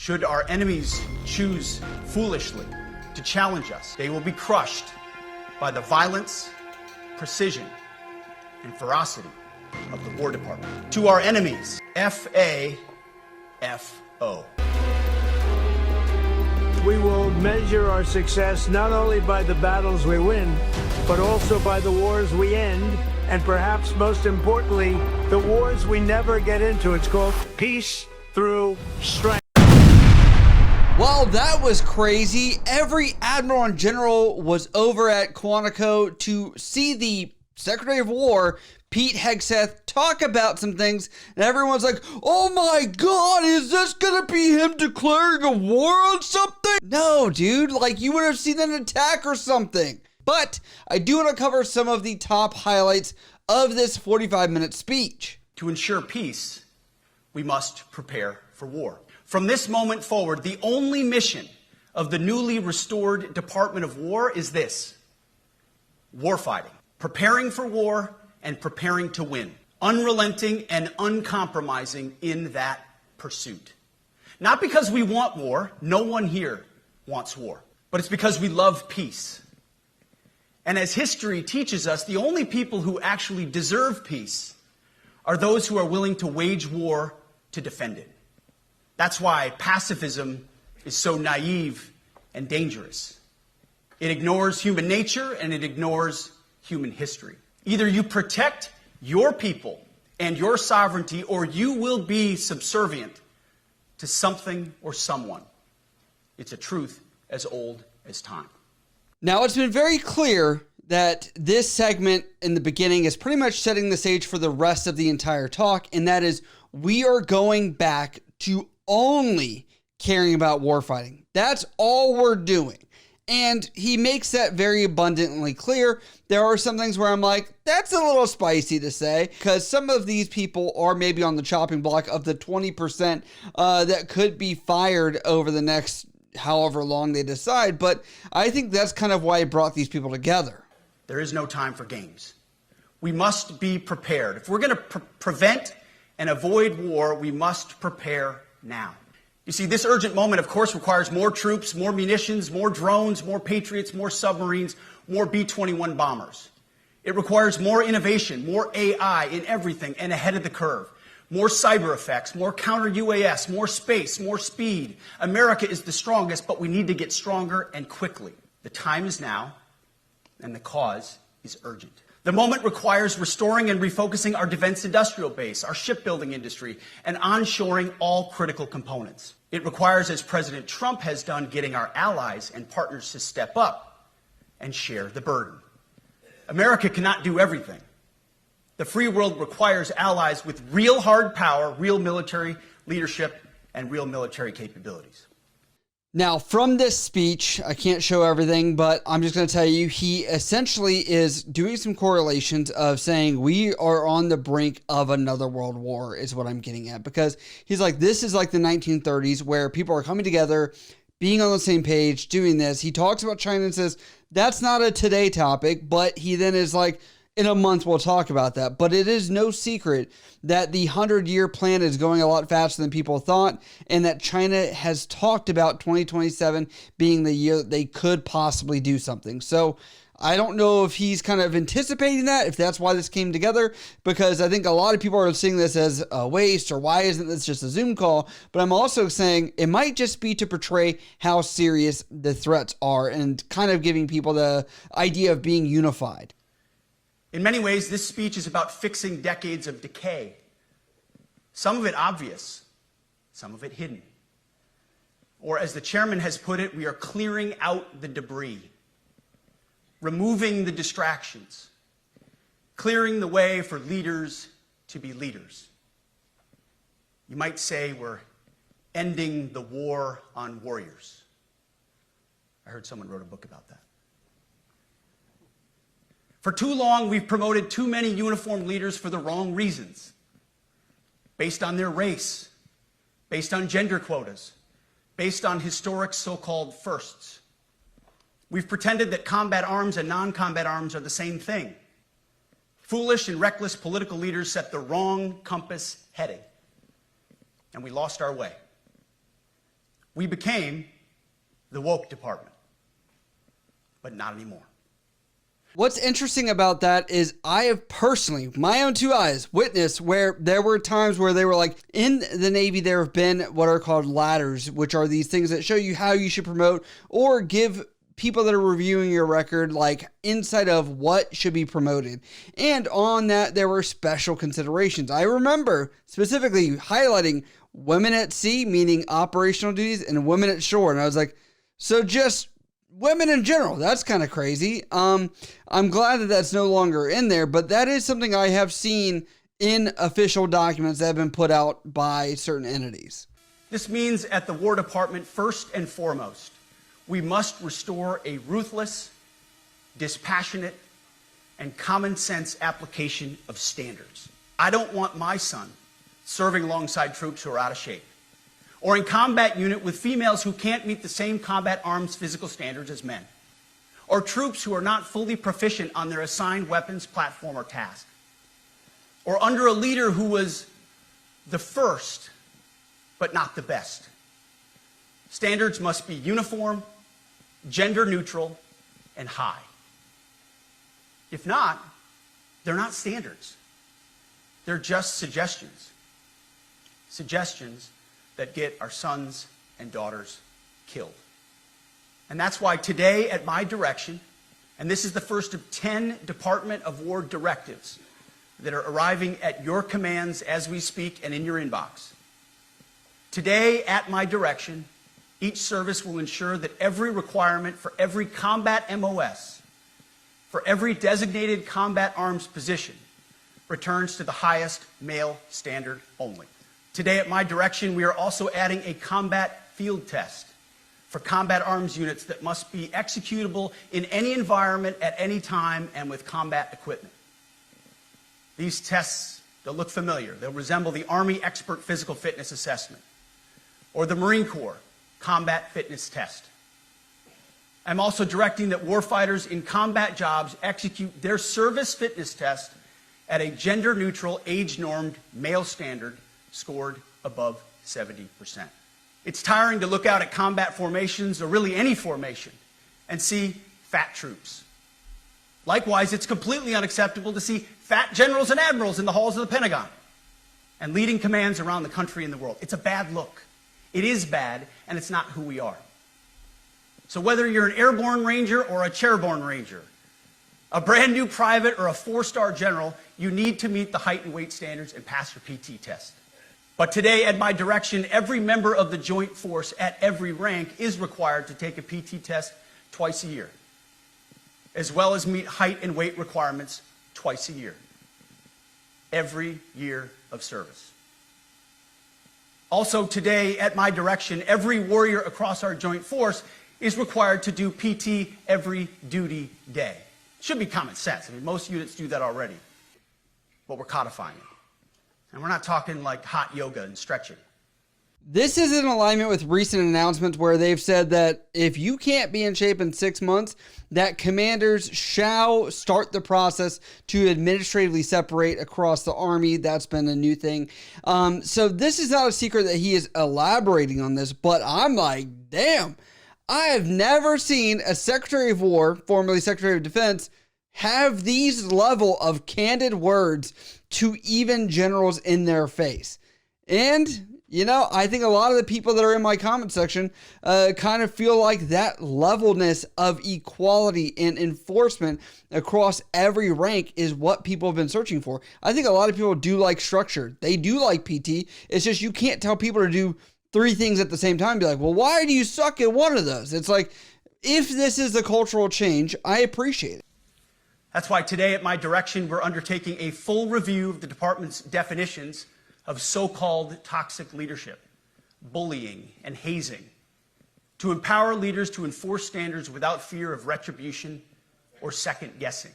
Should our enemies choose foolishly to challenge us, they will be crushed by the violence, precision, and ferocity of the War Department. To our enemies, F-A-F-O. We will measure our success not only by the battles we win, but also by the wars we end, and perhaps most importantly, the wars we never get into. It's called peace through strength. Well, that was crazy. Every admiral and general was over at Quantico to see the Secretary of War, Pete Hegseth, talk about some things, and everyone's like, oh my god, is this gonna be him declaring a war on something? No, dude, like you would have seen an attack or something. But I do want to cover some of the top highlights of this 45-minute speech. To ensure peace, we must prepare for war. From this moment forward, the only mission of the newly restored Department of War is this: warfighting. Preparing for war and preparing to win. Unrelenting and uncompromising in that pursuit. Not because we want war, no one here wants war, but it's because we love peace. And as history teaches us, the only people who actually deserve peace are those who are willing to wage war to defend it. That's why pacifism is so naive and dangerous. It ignores human nature and it ignores human history. Either you protect your people and your sovereignty, or you will be subservient to something or someone. It's a truth as old as time. Now, it's been very clear that this segment in the beginning is pretty much setting the stage for the rest of the entire talk, and that is we are going back to only caring about warfighting. That's all we're doing. And he makes that very abundantly clear. There are some things where I'm like, that's a little spicy to say, because some of these people are maybe on the chopping block of the 20% that could be fired over the next however long they decide. But I think that's kind of why he brought these people together. There is no time for games. We must be prepared. If we're going to prevent and avoid war, we must prepare now. You see, this urgent moment, of course, requires more troops, more munitions, more drones, more Patriots, more submarines, more B-21 bombers. It requires more innovation, more AI in everything and ahead of the curve, more cyber effects, more counter-UAS, more space, more speed. America is the strongest, but we need to get stronger and quickly. The time is now, and the cause is urgent. The moment requires restoring and refocusing our defense industrial base, our shipbuilding industry, and onshoring all critical components. It requires, as President Trump has done, getting our allies and partners to step up and share the burden. America cannot do everything. The free world requires allies with real hard power, real military leadership, and real military capabilities. Now, from this speech, I can't show everything, but I'm just going to tell you, he essentially is doing some correlations of saying we are on the brink of another world war is what I'm getting at. Because he's like, this is like the 1930s where people are coming together, being on the same page, doing this. He talks about China and says, that's not a today topic, but he then is like, in a month, we'll talk about that. But it is no secret that the 100-year plan is going a lot faster than people thought, and that China has talked about 2027 being the year that they could possibly do something. So I don't know if he's kind of anticipating that, if that's why this came together, because I think a lot of people are seeing this as a waste, or why isn't this just a Zoom call? But I'm also saying it might just be to portray how serious the threats are and kind of giving people the idea of being unified. In many ways, this speech is about fixing decades of decay. Some of it obvious, some of it hidden. Or as the chairman has put it, we are clearing out the debris, removing the distractions, clearing the way for leaders to be leaders. You might say we're ending the war on warriors. I heard someone wrote a book about that. For too long, we've promoted too many uniformed leaders for the wrong reasons, based on their race, based on gender quotas, based on historic so-called firsts. We've pretended that combat arms and non-combat arms are the same thing. Foolish and reckless political leaders set the wrong compass heading, and we lost our way. We became the woke department, but not anymore. What's interesting about that is I have personally, my own two eyes, witnessed where there were times where they were like, in the Navy, there have been what are called ladders, which are these things that show you how you should promote or give people that are reviewing your record like insight of what should be promoted. And on that, there were special considerations. I remember specifically highlighting women at sea, meaning operational duties, and women at shore. And I was like, so just women in general, that's kind of crazy. I'm glad that that's no longer in there, but that is something I have seen in official documents that have been put out by certain entities. This means at the War Department, first and foremost, we must restore a ruthless, dispassionate, and common sense application of standards. I don't want my son serving alongside troops who are out of shape, or in combat unit with females who can't meet the same combat arms physical standards as men, or troops who are not fully proficient on their assigned weapons, platform, or task, or under a leader who was the first, but not the best. Standards must be uniform, gender neutral, and high. If not, they're not standards. They're just suggestions. Suggestions that get our sons and daughters killed. And that's why today, at my direction, and this is the first of 10 Department of War directives that are arriving at your commands as we speak and in your inbox. Today, at my direction, each service will ensure that every requirement for every combat MOS, for every designated combat arms position, returns to the highest male standard only. Today, at my direction, we are also adding a combat field test for combat arms units that must be executable in any environment at any time and with combat equipment. These tests, they'll look familiar. They'll resemble the Army Expert Physical Fitness Assessment or the Marine Corps Combat Fitness Test. I'm also directing that warfighters in combat jobs execute their service fitness test at a gender-neutral, age-normed male standard scored above 70%. It's tiring to look out at combat formations, or really any formation, and see fat troops. Likewise, it's completely unacceptable to see fat generals and admirals in the halls of the Pentagon and leading commands around the country and the world. It's a bad look. It is bad, and it's not who we are. So whether you're an airborne ranger or a chairborne ranger, a brand new private or a 4-star general, you need to meet the height and weight standards and pass your PT test. But today, at my direction, every member of the Joint Force at every rank is required to take a PT test twice a year, as well as meet height and weight requirements twice a year, every year of service. Also today, at my direction, every warrior across our Joint Force is required to do PT every duty day. Should be common sense. I mean, most units do that already, but we're codifying it. And we're not talking like hot yoga and stretching. This is in alignment with recent announcements where they've said that if you can't be in shape in 6 months, that commanders shall start the process to administratively separate across the Army. That's been a new thing. So this is not a secret that he is elaborating on this, but I'm like, damn, I have never seen a Secretary of War, formerly Secretary of Defense, have these level of candid words to even generals in their face. And, you know, I think a lot of the people that are in my comment section kind of feel like that levelness of equality and enforcement across every rank is what people have been searching for. I think a lot of people do like structure. They do like PT. It's just you can't tell people to do 3 things at the same time. Be like, well, why do you suck at one of those? It's like, if this is the cultural change, I appreciate it. That's why today, at my direction, we're undertaking a full review of the department's definitions of so-called toxic leadership, bullying, and hazing, to empower leaders to enforce standards without fear of retribution or second guessing.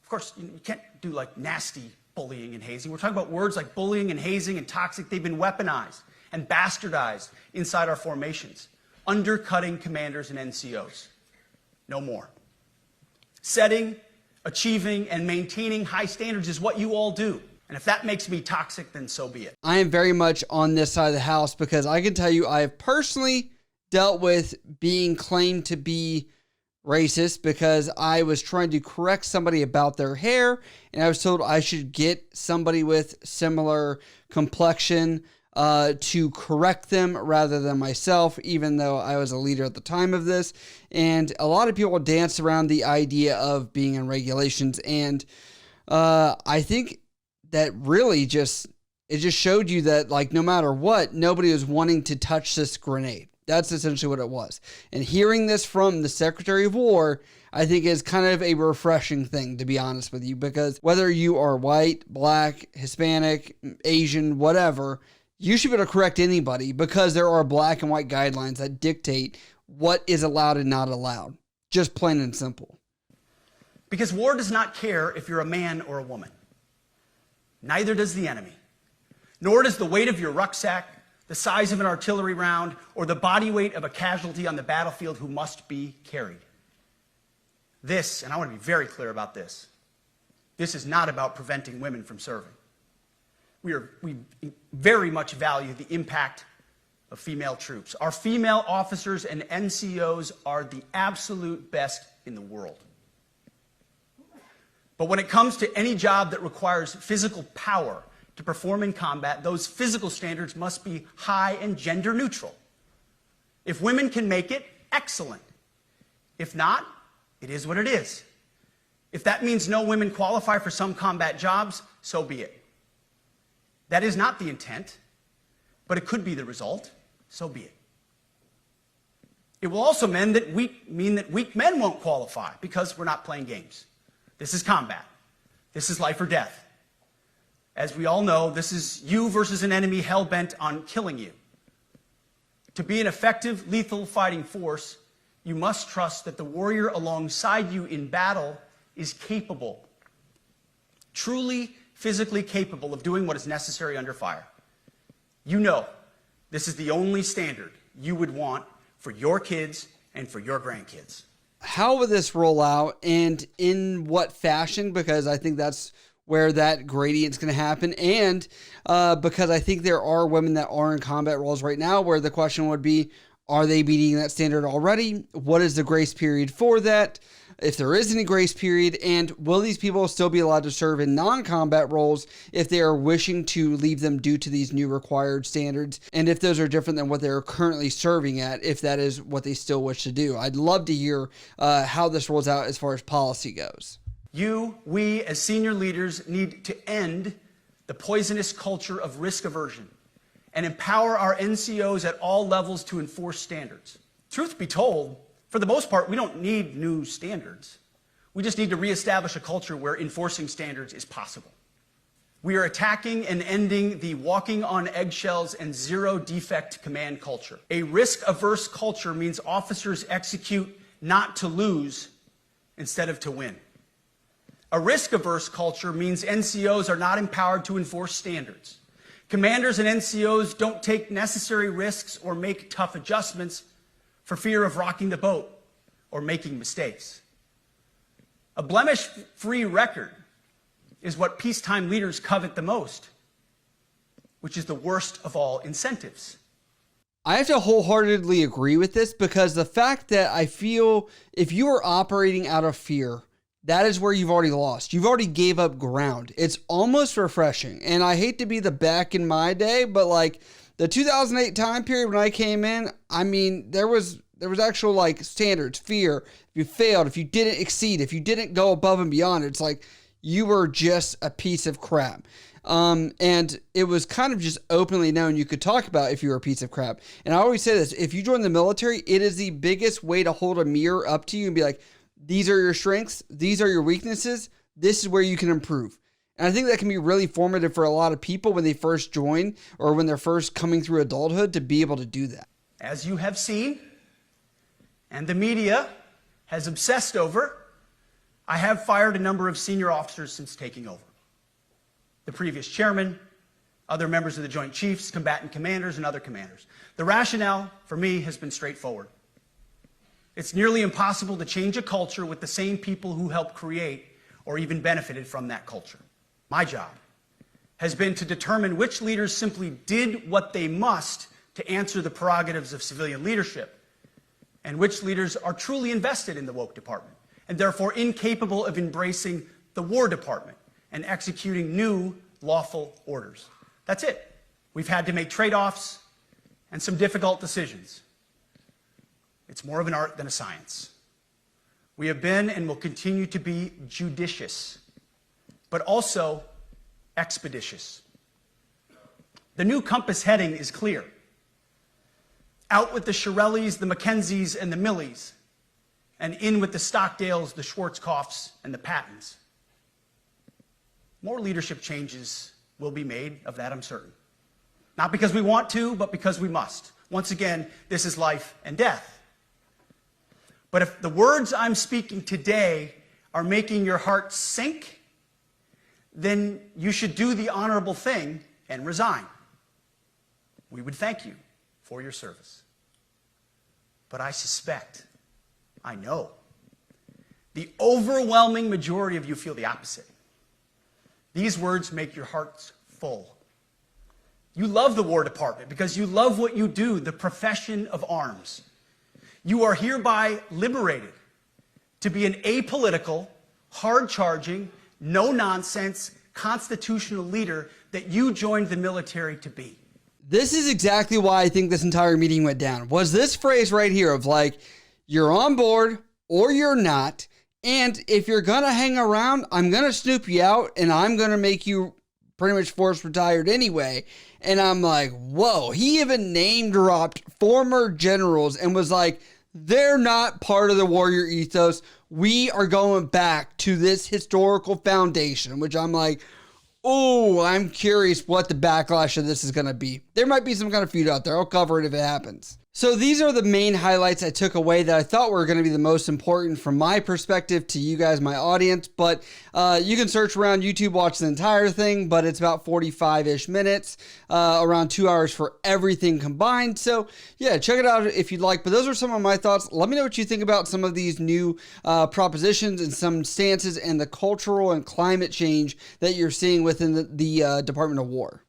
Of course, you can't do like nasty bullying and hazing. We're talking about words like bullying and hazing and toxic. They've been weaponized and bastardized inside our formations, undercutting commanders and NCOs. No more. Setting, achieving, and maintaining high standards is what you all do. And if that makes me toxic, then so be it. I am very much on this side of the house because I can tell you I have personally dealt with being claimed to be racist because I was trying to correct somebody about their hair and I was told I should get somebody with similar complexion to correct them rather than myself, even though I was a leader at the time of this. And a lot of people danced around the idea of being in regulations. And I think that really it just showed you that, like, no matter what, nobody was wanting to touch this grenade. That's essentially what it was. And hearing this from the Secretary of War, I think is kind of a refreshing thing, to be honest with you, because whether you are white, black, Hispanic, Asian, whatever, you should be able to correct anybody because there are black and white guidelines that dictate what is allowed and not allowed. Just plain and simple. Because war does not care if you're a man or a woman. Neither does the enemy. Nor does the weight of your rucksack, the size of an artillery round, or the body weight of a casualty on the battlefield who must be carried. This, and I want to be very clear about this, this is not about preventing women from serving. We very much value the impact of female troops. Our female officers and NCOs are the absolute best in the world. But when it comes to any job that requires physical power to perform in combat, those physical standards must be high and gender neutral. If women can make it, excellent. If not, it is what it is. If that means no women qualify for some combat jobs, so be it. That is not the intent, but it could be the result, so be it. It will also mean that weak men won't qualify because we're not playing games. This is combat. This is life or death. As we all know, this is you versus an enemy hell-bent on killing you. To be an effective, lethal fighting force, you must trust that the warrior alongside you in battle is capable, truly physically capable of doing what is necessary under fire. You know this is the only standard you would want for your kids and for your grandkids. How will this roll out and in what fashion? Because I think that's where that gradient's going to happen. And because I think there are women that are in combat roles right now where the question would be, are they meeting that standard already? What is the grace period for that? If there is any grace period, and will these people still be allowed to serve in non-combat roles if they are wishing to leave them due to these new required standards? And if those are different than what they're currently serving at, if that is what they still wish to do. I'd love to hear how this rolls out as far as policy goes. We as senior leaders need to end the poisonous culture of risk aversion and empower our NCOs at all levels to enforce standards. Truth be told, for the most part, we don't need new standards. We just need to reestablish a culture where enforcing standards is possible. We are attacking and ending the walking on eggshells and zero defect command culture. A risk-averse culture means officers execute not to lose instead of to win. A risk-averse culture means NCOs are not empowered to enforce standards. Commanders and NCOs don't take necessary risks or make tough adjustments for fear of rocking the boat or making mistakes. A blemish-free record is what peacetime leaders covet the most, which is the worst of all incentives. I have to wholeheartedly agree with this because the fact that I feel if you are operating out of fear, that is where you've already lost. You've already gave up ground. It's almost refreshing. And I hate to be the back in my day, but like the 2008 time period when I came in, I mean, there was actual like standards, fear. If you failed, if you didn't exceed, if you didn't go above and beyond, it's like you were just a piece of crap. And it was kind of just openly known you could talk about if you were a piece of crap. And I always say this, if you join the military, it is the biggest way to hold a mirror up to you and be like, these are your strengths, these are your weaknesses, this is where you can improve. And I think that can be really formative for a lot of people when they first join or when they're first coming through adulthood to be able to do that. As you have seen, and the media has obsessed over, I have fired a number of senior officers since taking over. The previous chairman, other members of the Joint Chiefs, combatant commanders, and other commanders. The rationale for me has been straightforward. It's nearly impossible to change a culture with the same people who helped create or even benefited from that culture. My job has been to determine which leaders simply did what they must to answer the prerogatives of civilian leadership, and which leaders are truly invested in the woke department, and therefore incapable of embracing the War Department and executing new lawful orders. That's it. We've had to make trade-offs and some difficult decisions. It's more of an art than a science. We have been and will continue to be judicious, but also expeditious. The new compass heading is clear. Out with the Shirellis, the Mackenzies, and the Millies, and in with the Stockdales, the Schwarzkopfs, and the Pattons. More leadership changes will be made, of that I'm certain. Not because we want to, but because we must. Once again, this is life and death. But if the words I'm speaking today are making your heart sink, then you should do the honorable thing and resign. We would thank you for your service. But I suspect, I know, the overwhelming majority of you feel the opposite. These words make your hearts full. You love the War Department because you love what you do, the profession of arms. You are hereby liberated to be an apolitical, hard-charging, no-nonsense, constitutional leader that you joined the military to be. This is exactly why I think this entire meeting went down. Was this phrase right here of like, you're on board or you're not, and if you're going to hang around, I'm going to snoop you out and I'm going to make you pretty much forced retired anyway. And I'm like, whoa, he even name dropped former generals and was like, they're not part of the warrior ethos. We are going back to this historical foundation, which I'm like, oh, I'm curious what the backlash of this is going to be. There might be some kind of feud out there. I'll cover it if it happens. So these are the main highlights I took away that I thought were going to be the most important from my perspective to you guys, my audience. But you can search around YouTube, watch the entire thing, but it's about 45-ish minutes, around 2 hours for everything combined. So yeah, check it out if you'd like. But those are some of my thoughts. Let me know what you think about some of these new propositions and some stances and the cultural and climate change that you're seeing within the Department of War.